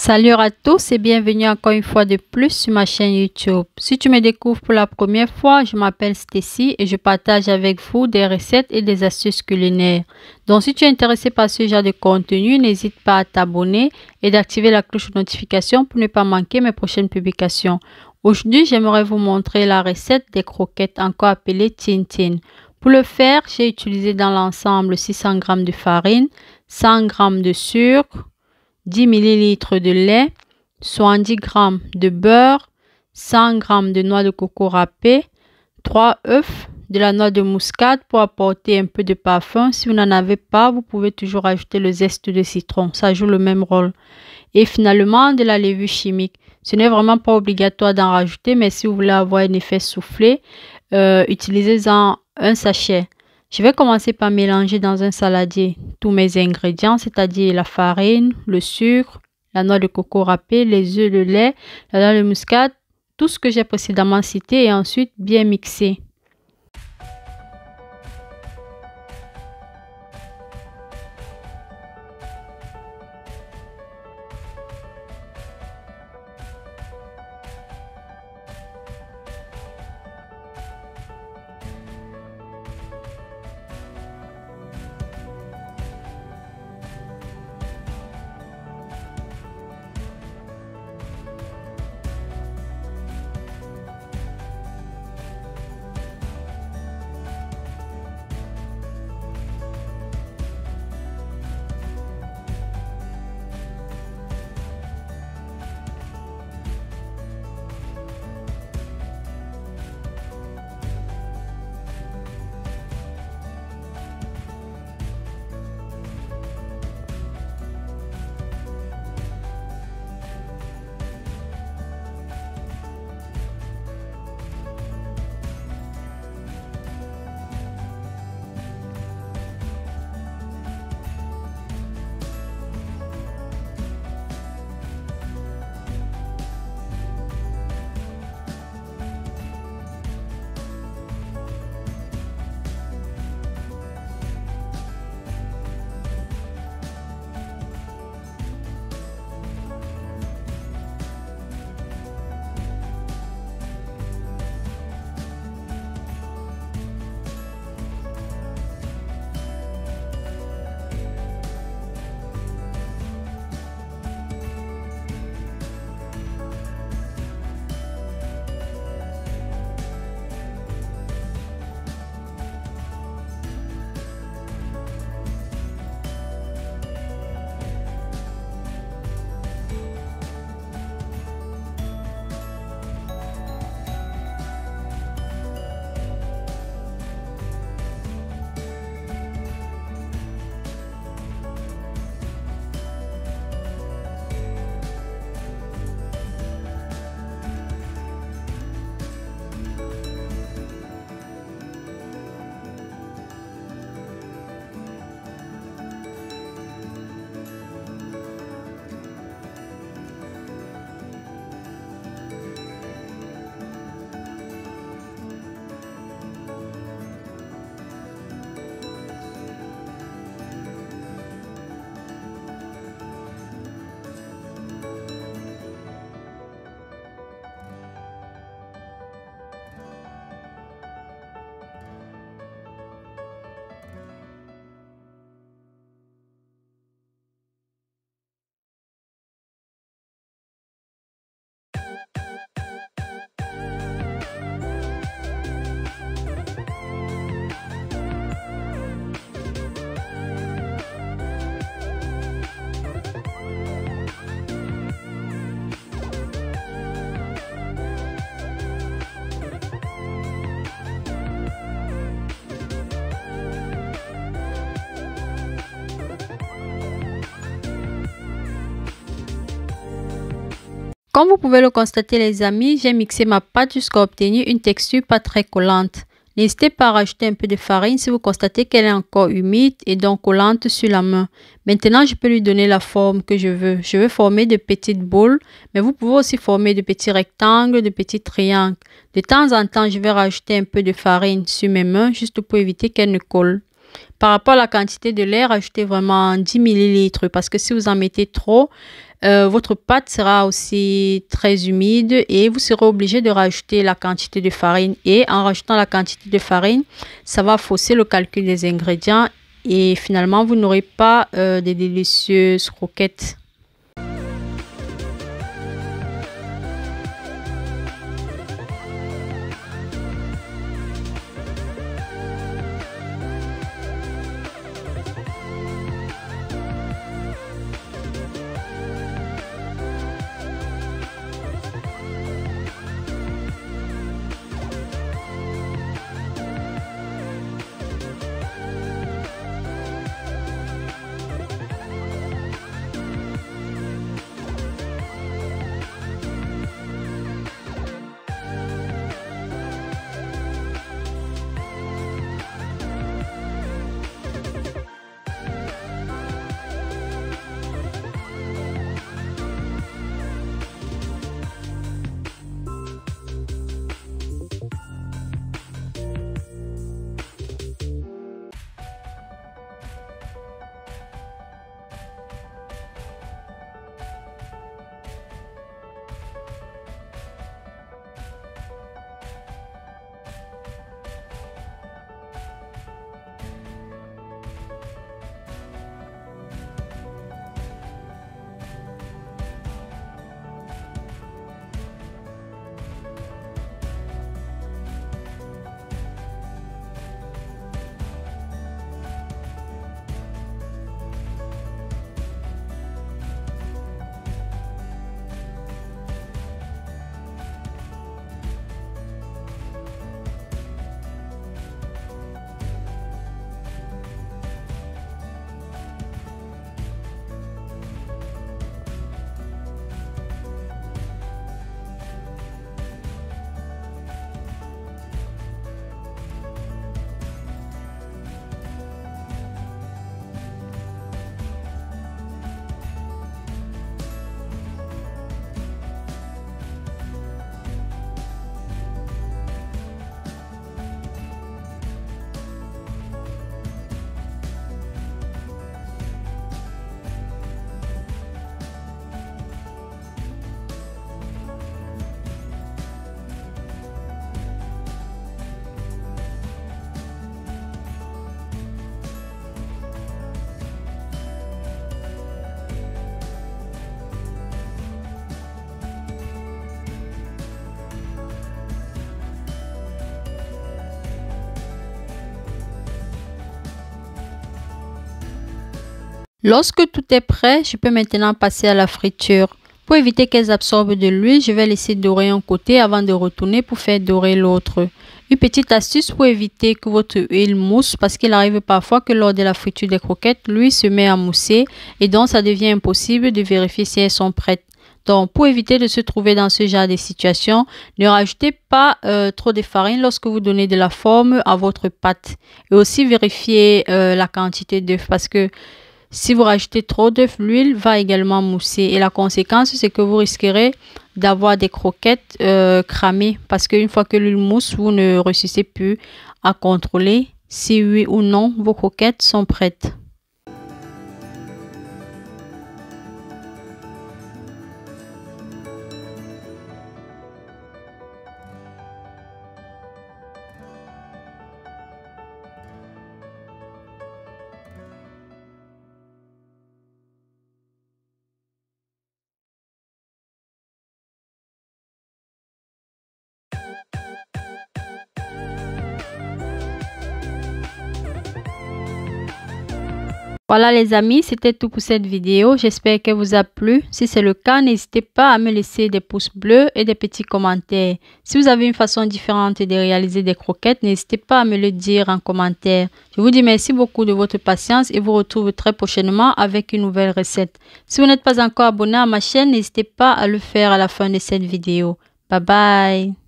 Salut à tous et bienvenue encore une fois de plus sur ma chaîne YouTube. Si tu me découvres pour la première fois, je m'appelle Stacy et je partage avec vous des recettes et des astuces culinaires. Donc si tu es intéressé par ce genre de contenu, n'hésite pas à t'abonner et d'activer la cloche de notification pour ne pas manquer mes prochaines publications. Aujourd'hui, j'aimerais vous montrer la recette des croquettes, encore appelées tin-tin. Pour le faire, j'ai utilisé dans l'ensemble 600 g de farine, 100 g de sucre, 10 ml de lait, 70 g de beurre, 100 g de noix de coco râpée, 3 œufs, de la noix de muscade pour apporter un peu de parfum. Si vous n'en avez pas, vous pouvez toujours ajouter le zeste de citron, ça joue le même rôle. Et finalement, de la levure chimique. Ce n'est vraiment pas obligatoire d'en rajouter, mais si vous voulez avoir un effet soufflé, utilisez-en un sachet. Je vais commencer par mélanger dans un saladier tous mes ingrédients, c'est-à-dire la farine, le sucre, la noix de coco râpée, les œufs, le lait, la noix de muscade, tout ce que j'ai précédemment cité et ensuite bien mixer. Comme vous pouvez le constater les amis, j'ai mixé ma pâte jusqu'à obtenir une texture pas très collante. N'hésitez pas à rajouter un peu de farine si vous constatez qu'elle est encore humide et donc collante sur la main. Maintenant, je peux lui donner la forme que je veux. Je veux former de petites boules, mais vous pouvez aussi former de petits rectangles, de petits triangles. De temps en temps, je vais rajouter un peu de farine sur mes mains juste pour éviter qu'elle ne colle. Par rapport à la quantité de lait, rajoutez vraiment 10 ml parce que si vous en mettez trop, votre pâte sera aussi très humide et vous serez obligé de rajouter la quantité de farine. Et en rajoutant la quantité de farine, ça va fausser le calcul des ingrédients et finalement, vous n'aurez pas des délicieuses croquettes. Lorsque tout est prêt, je peux maintenant passer à la friture. Pour éviter qu'elles absorbent de l'huile, je vais laisser dorer un côté avant de retourner pour faire dorer l'autre. Une petite astuce pour éviter que votre huile mousse, parce qu'il arrive parfois que lors de la friture des croquettes, l'huile se met à mousser et donc ça devient impossible de vérifier si elles sont prêtes. Donc, pour éviter de se trouver dans ce genre de situation, ne rajoutez pas trop de farine lorsque vous donnez de la forme à votre pâte. Et aussi vérifiez la quantité d'œufs parce que si vous rajoutez trop d'œufs, l'huile va également mousser. Et la conséquence, c'est que vous risquerez d'avoir des croquettes cramées. Parce qu'une fois que l'huile mousse, vous ne réussissez plus à contrôler si oui ou non vos croquettes sont prêtes. Voilà les amis, c'était tout pour cette vidéo. J'espère qu'elle vous a plu. Si c'est le cas, n'hésitez pas à me laisser des pouces bleus et des petits commentaires. Si vous avez une façon différente de réaliser des croquettes, n'hésitez pas à me le dire en commentaire. Je vous dis merci beaucoup de votre patience et vous retrouve très prochainement avec une nouvelle recette. Si vous n'êtes pas encore abonné à ma chaîne, n'hésitez pas à le faire à la fin de cette vidéo. Bye bye.